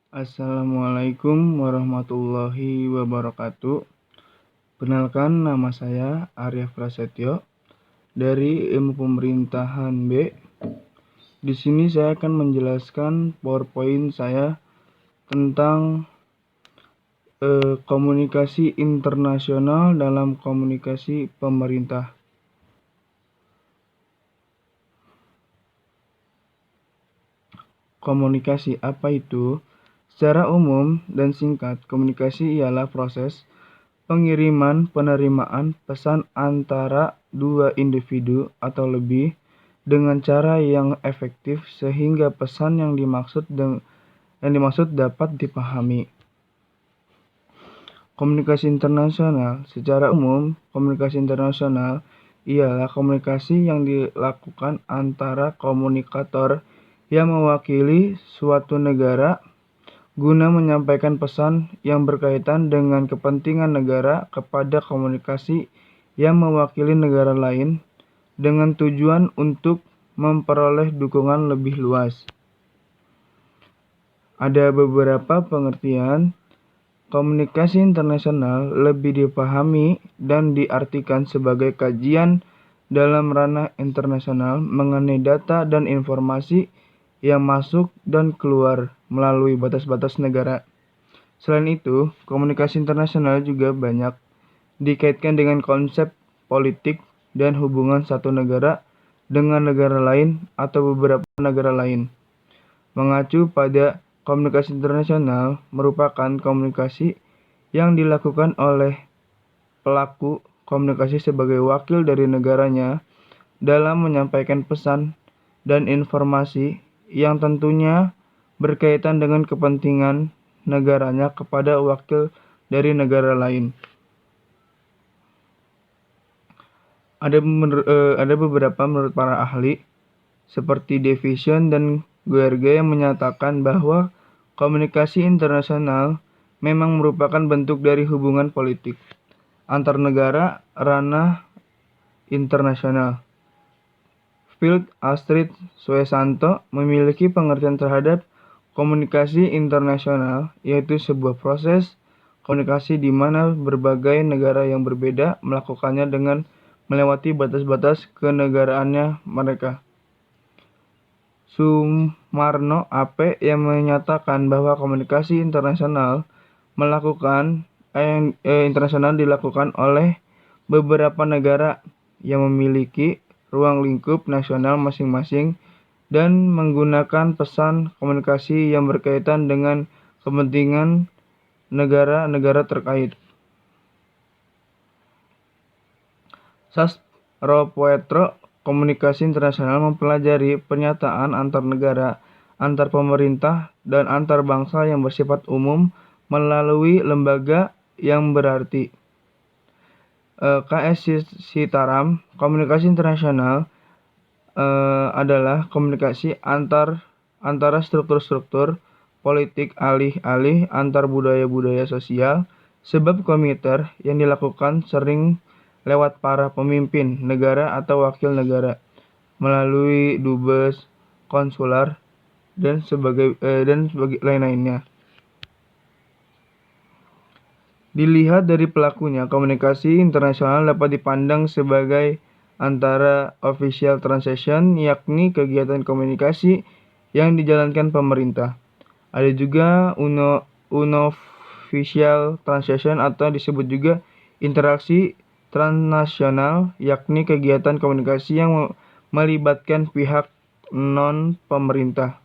Assalamualaikum warahmatullahi wabarakatuh. Perkenalkan, nama saya Arya Prasetyo dari Ilmu Pemerintahan B. Di sini saya akan menjelaskan PowerPoint saya tentang komunikasi internasional dalam komunikasi pemerintah. Komunikasi apa itu? Secara umum dan singkat, komunikasi ialah proses pengiriman penerimaan pesan antara dua individu atau lebih dengan cara yang efektif sehingga pesan yang dimaksud dapat dipahami. Komunikasi internasional. Secara umum, komunikasi internasional ialah komunikasi yang dilakukan antara komunikator yang mewakili suatu negara guna menyampaikan pesan yang berkaitan dengan kepentingan negara kepada komunikasi yang mewakili negara lain dengan tujuan untuk memperoleh dukungan lebih luas. Ada beberapa pengertian. Komunikasi internasional lebih dipahami dan diartikan sebagai kajian dalam ranah internasional mengenai data dan informasi yang masuk dan keluar melalui batas-batas negara. Selain itu, komunikasi internasional juga banyak dikaitkan dengan konsep politik dan hubungan satu negara dengan negara lain atau beberapa negara lain. Mengacu pada komunikasi internasional merupakan komunikasi yang dilakukan oleh pelaku komunikasi sebagai wakil dari negaranya dalam menyampaikan pesan dan informasi yang tentunya berkaitan dengan kepentingan negaranya kepada wakil dari negara lain. Ada beberapa menurut para ahli seperti Davison dan Guerge yang menyatakan bahwa komunikasi internasional memang merupakan bentuk dari hubungan politik antar negara ranah internasional. Field Astrid Suesanto memiliki pengertian terhadap komunikasi internasional, yaitu sebuah proses komunikasi di mana berbagai negara yang berbeda melakukannya dengan melewati batas-batas kenegaraannya mereka. Sumarno AP yang menyatakan bahwa komunikasi internasional dilakukan oleh beberapa negara yang memiliki ruang lingkup nasional masing-masing dan menggunakan pesan komunikasi yang berkaitan dengan kepentingan negara-negara terkait. Sastropoetro komunikasi internasional mempelajari pernyataan antar negara, antar pemerintah, dan antar bangsa yang bersifat umum melalui lembaga yang berarti. K.S. Sitaram, komunikasi internasional adalah komunikasi antara struktur-struktur politik alih-alih antar budaya-budaya sosial, sebab komiter yang dilakukan sering lewat para pemimpin negara atau wakil negara melalui dubes, konsular, dan sebagai lain-lainnya. Dilihat dari pelakunya, komunikasi internasional dapat dipandang sebagai antara official translation, yakni kegiatan komunikasi yang dijalankan pemerintah. Ada juga unofficial translation atau disebut juga interaksi transnasional, yakni kegiatan komunikasi yang melibatkan pihak non-pemerintah.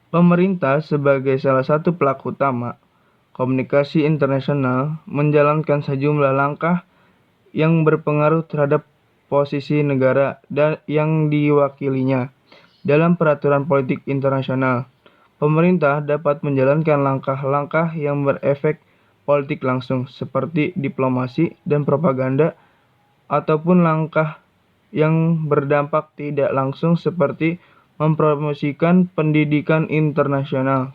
Pemerintah sebagai salah satu pelaku utama komunikasi internasional menjalankan sejumlah langkah yang berpengaruh terhadap posisi negara yang diwakilinya dalam peraturan politik internasional. Pemerintah dapat menjalankan langkah-langkah yang berefek politik langsung seperti diplomasi dan propaganda, ataupun langkah yang berdampak tidak langsung seperti mempromosikan pendidikan internasional.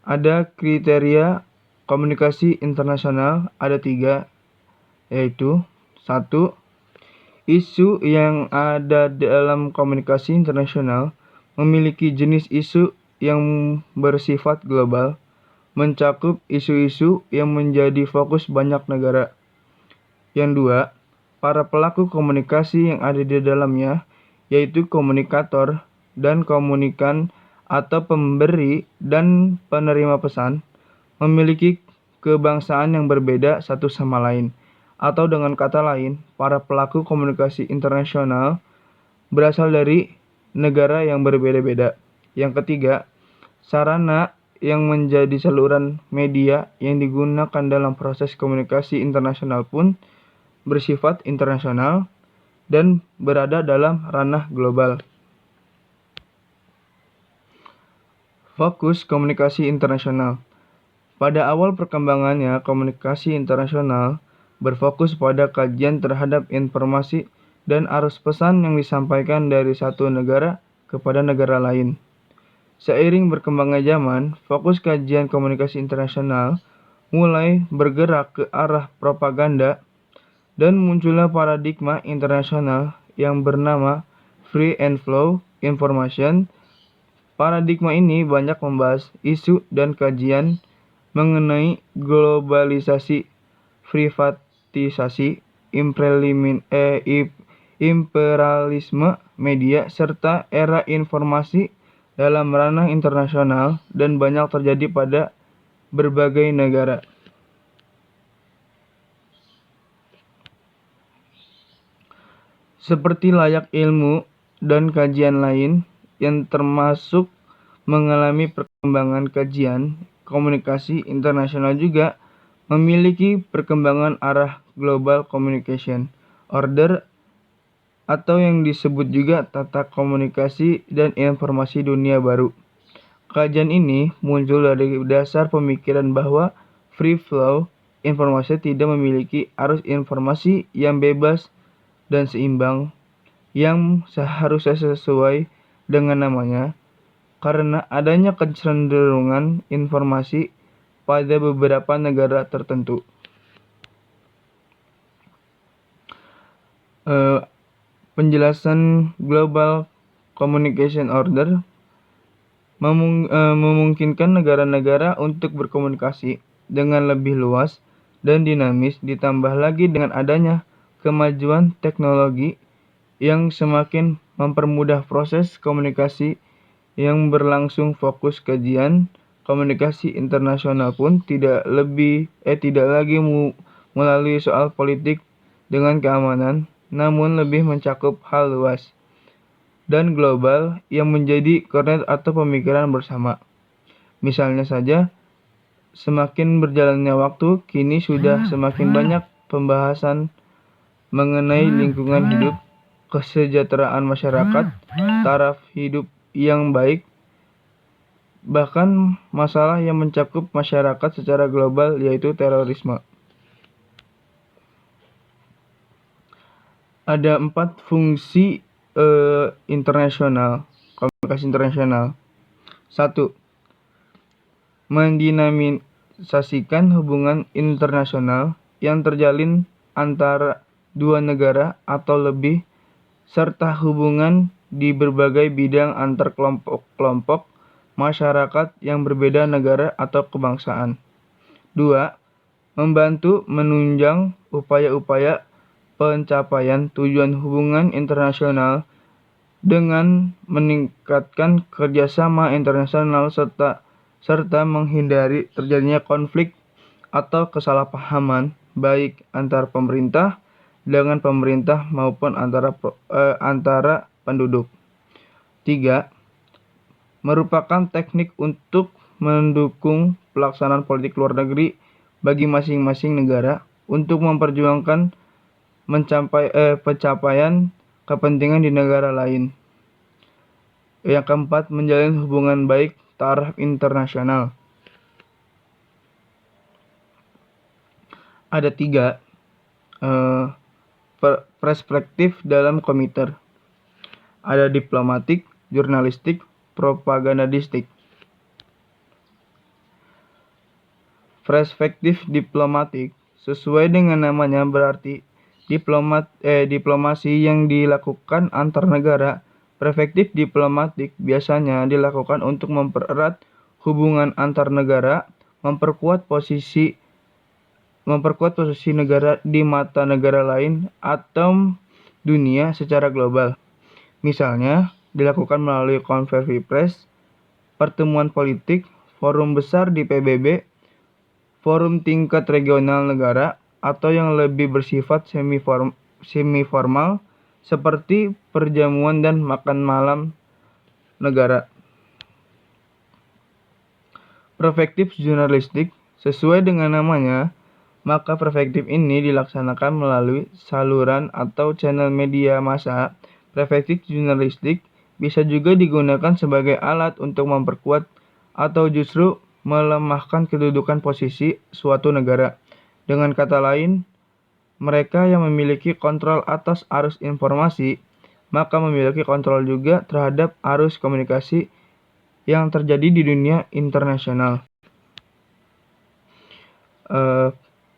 Ada kriteria komunikasi internasional, ada 3, yaitu 1. Isu yang ada dalam komunikasi internasional memiliki jenis isu yang bersifat global, mencakup isu-isu yang menjadi fokus banyak negara. Yang dua, para pelaku komunikasi yang ada di dalamnya, yaitu komunikator dan komunikan atau pemberi dan penerima pesan, memiliki kebangsaan yang berbeda satu sama lain. Atau dengan kata lain, para pelaku komunikasi internasional berasal dari negara yang berbeda-beda. Yang ketiga, sarana yang menjadi saluran media yang digunakan dalam proses komunikasi internasional pun bersifat internasional dan berada dalam ranah global. Fokus komunikasi internasional. Pada awal perkembangannya, komunikasi internasional berfokus pada kajian terhadap informasi dan arus pesan yang disampaikan dari satu negara kepada negara lain. Seiring berkembangnya zaman, fokus kajian komunikasi internasional mulai bergerak ke arah propaganda dan munculnya paradigma internasional yang bernama Free and Flow Information. Paradigma ini banyak membahas isu dan kajian mengenai globalisasi, privatisasi, imperialisme media, serta era informasi dalam ranah internasional dan banyak terjadi pada berbagai negara. Seperti layak ilmu dan kajian lain yang termasuk mengalami perkembangan kajian, komunikasi internasional juga memiliki perkembangan arah global communication order atau yang disebut juga tata komunikasi dan informasi dunia baru. Kajian ini muncul dari dasar pemikiran bahwa free flow informasi tidak memiliki arus informasi yang bebas dan seimbang yang seharusnya sesuai dengan namanya, karena adanya kecenderungan informasi pada beberapa negara tertentu. Penjelasan Global Communication Order memungkinkan negara-negara untuk berkomunikasi dengan lebih luas dan dinamis, ditambah lagi dengan adanya kemajuan teknologi yang semakin mempermudah proses komunikasi yang berlangsung. Fokus kajian komunikasi internasional pun tidak lagi melalui soal politik dengan keamanan, namun lebih mencakup hal luas dan global yang menjadi koordinat atau pemikiran bersama. Misalnya saja, semakin berjalannya waktu, kini sudah semakin banyak pembahasan mengenai lingkungan hidup, kesejahteraan masyarakat, taraf hidup yang baik, bahkan masalah yang mencakup masyarakat secara global, yaitu terorisme. Ada 4 fungsi komunikasi internasional. 1. Mendinamisasikan hubungan internasional yang terjalin antara dua negara atau lebih, serta hubungan di berbagai bidang antar kelompok masyarakat yang berbeda negara atau kebangsaan. 2. Membantu menunjang upaya-upaya pencapaian tujuan hubungan internasional dengan meningkatkan kerjasama internasional serta menghindari terjadinya konflik atau kesalahpahaman baik antar pemerintah dengan pemerintah maupun antara penduduk. 3. Merupakan teknik untuk mendukung pelaksanaan politik luar negeri bagi masing-masing negara untuk memperjuangkan pencapaian kepentingan di negara lain. Yang keempat, menjalin hubungan baik taraf internasional. Ada 3 perspektif dalam komiter. Ada diplomatik, jurnalistik, propagandistik. Perspektif diplomatik sesuai dengan namanya berarti diplomasi yang dilakukan antar negara. Perspektif diplomatik biasanya dilakukan untuk mempererat hubungan antar negara, memperkuat posisi negara di mata negara lain atau dunia secara global. Misalnya, dilakukan melalui konferensi pers, pertemuan politik, forum besar di PBB, forum tingkat regional negara, atau yang lebih bersifat semi-formal seperti perjamuan dan makan malam negara. Perspektif jurnalistik, sesuai dengan namanya, maka perspektif ini dilaksanakan melalui saluran atau channel media massa. Perspektif jurnalistik bisa juga digunakan sebagai alat untuk memperkuat atau justru melemahkan kedudukan posisi suatu negara. Dengan kata lain, mereka yang memiliki kontrol atas arus informasi, maka memiliki kontrol juga terhadap arus komunikasi yang terjadi di dunia internasional.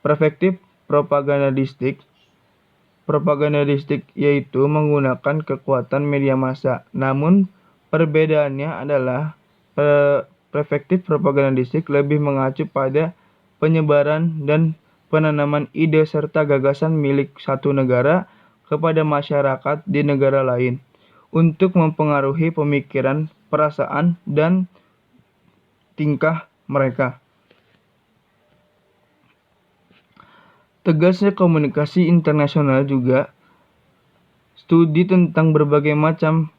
Perspektif propagandistik yaitu menggunakan kekuatan media massa. Namun perbedaannya adalah perspektif propagandistik lebih mengacu pada penyebaran dan penanaman ide serta gagasan milik satu negara kepada masyarakat di negara lain untuk mempengaruhi pemikiran, perasaan, dan tingkah mereka. Tegasnya komunikasi internasional juga studi tentang berbagai macam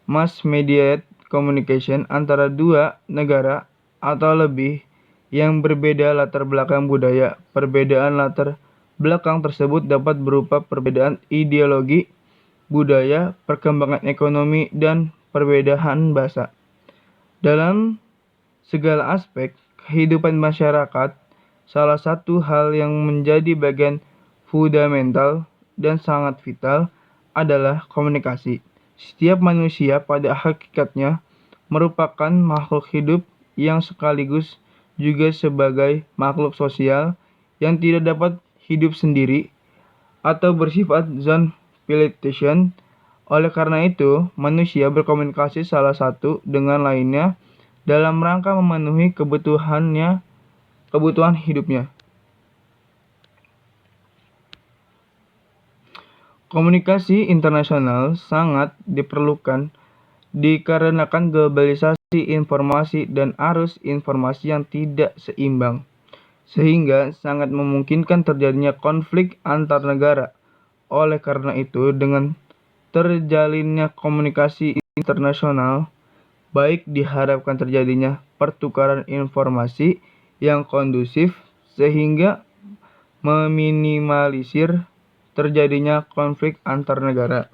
mass mediated communication antara dua negara atau lebih yang berbeda latar belakang budaya. Perbedaan latar belakang tersebut dapat berupa perbedaan ideologi, budaya, perkembangan ekonomi, dan perbedaan bahasa. Dalam segala aspek kehidupan masyarakat, salah satu hal yang menjadi bagian fundamental dan sangat vital adalah komunikasi. Setiap manusia pada hakikatnya merupakan makhluk hidup yang sekaligus juga sebagai makhluk sosial yang tidak dapat hidup sendiri atau bersifat zoofilistic. Oleh karena itu, manusia berkomunikasi salah satu dengan lainnya dalam rangka memenuhi kebutuhan hidupnya. Komunikasi internasional sangat diperlukan dikarenakan globalisasi informasi dan arus informasi yang tidak seimbang, sehingga sangat memungkinkan terjadinya konflik antar negara. Oleh karena itu, dengan terjalinnya komunikasi internasional, baik diharapkan terjadinya pertukaran informasi yang kondusif sehingga meminimalisir terjadinya konflik antar negara.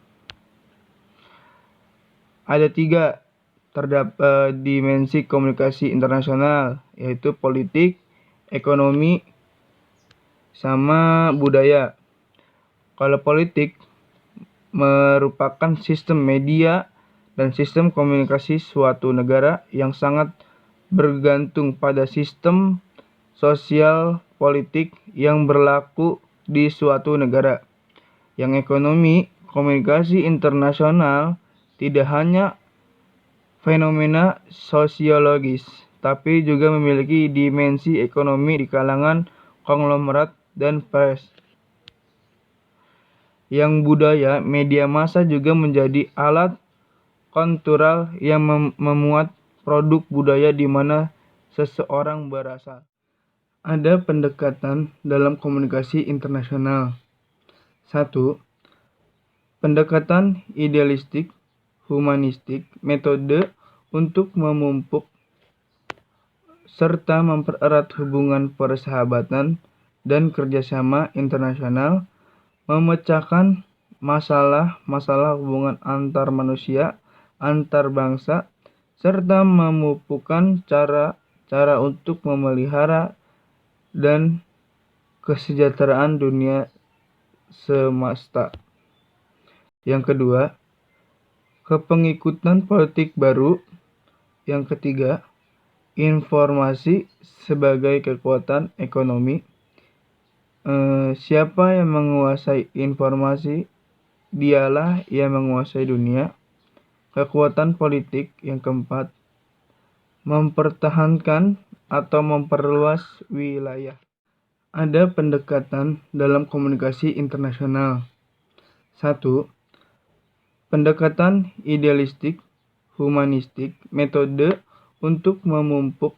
Ada 3 dimensi komunikasi internasional, yaitu politik, ekonomi, sama budaya. Kalau politik merupakan sistem media dan sistem komunikasi suatu negara yang sangat bergantung pada sistem sosial politik yang berlaku di suatu negara. Yang ekonomi, komunikasi internasional tidak hanya fenomena sosiologis, tapi juga memiliki dimensi ekonomi di kalangan konglomerat dan pers. Yang budaya, media massa juga menjadi alat kultural yang memuat produk budaya di mana seseorang berasal. Ada pendekatan dalam komunikasi internasional. 1. Pendekatan idealistik, humanistik, metode untuk memupuk serta mempererat hubungan persahabatan dan kerjasama internasional, memecahkan masalah-masalah hubungan antar manusia, antar bangsa, serta memupukkan cara-cara untuk memelihara dan kesejahteraan dunia semesta. Yang kedua, kepengikutan politik baru. Yang ketiga, informasi sebagai kekuatan ekonomi. Siapa yang menguasai informasi, dialah yang menguasai dunia. Kekuatan politik yang keempat, mempertahankan atau memperluas wilayah. Ada pendekatan dalam komunikasi internasional. 1. Pendekatan idealistik, humanistik, metode untuk memupuk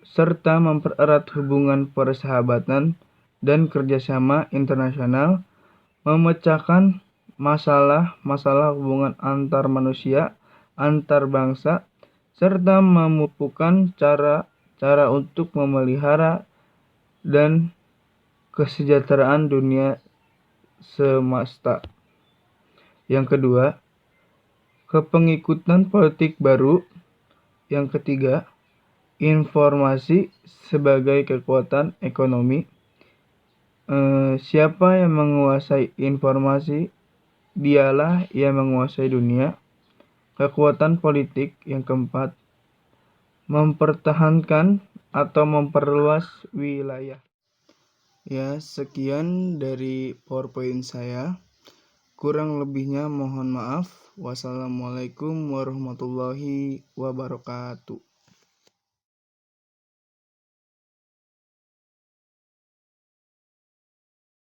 serta mempererat hubungan persahabatan dan kerjasama internasional, memecahkan masalah-masalah hubungan antar manusia, antar bangsa, serta memupukkan cara-cara untuk memelihara dan kesejahteraan dunia semesta. Yang kedua, kepengikutan politik baru. Yang ketiga, informasi sebagai kekuatan ekonomi. Siapa yang menguasai informasi, dialah yang menguasai dunia. Kekuatan politik yang keempat, mempertahankan atau memperluas wilayah. Ya, sekian dari PowerPoint saya. Kurang lebihnya mohon maaf. Wassalamualaikum warahmatullahi wabarakatuh.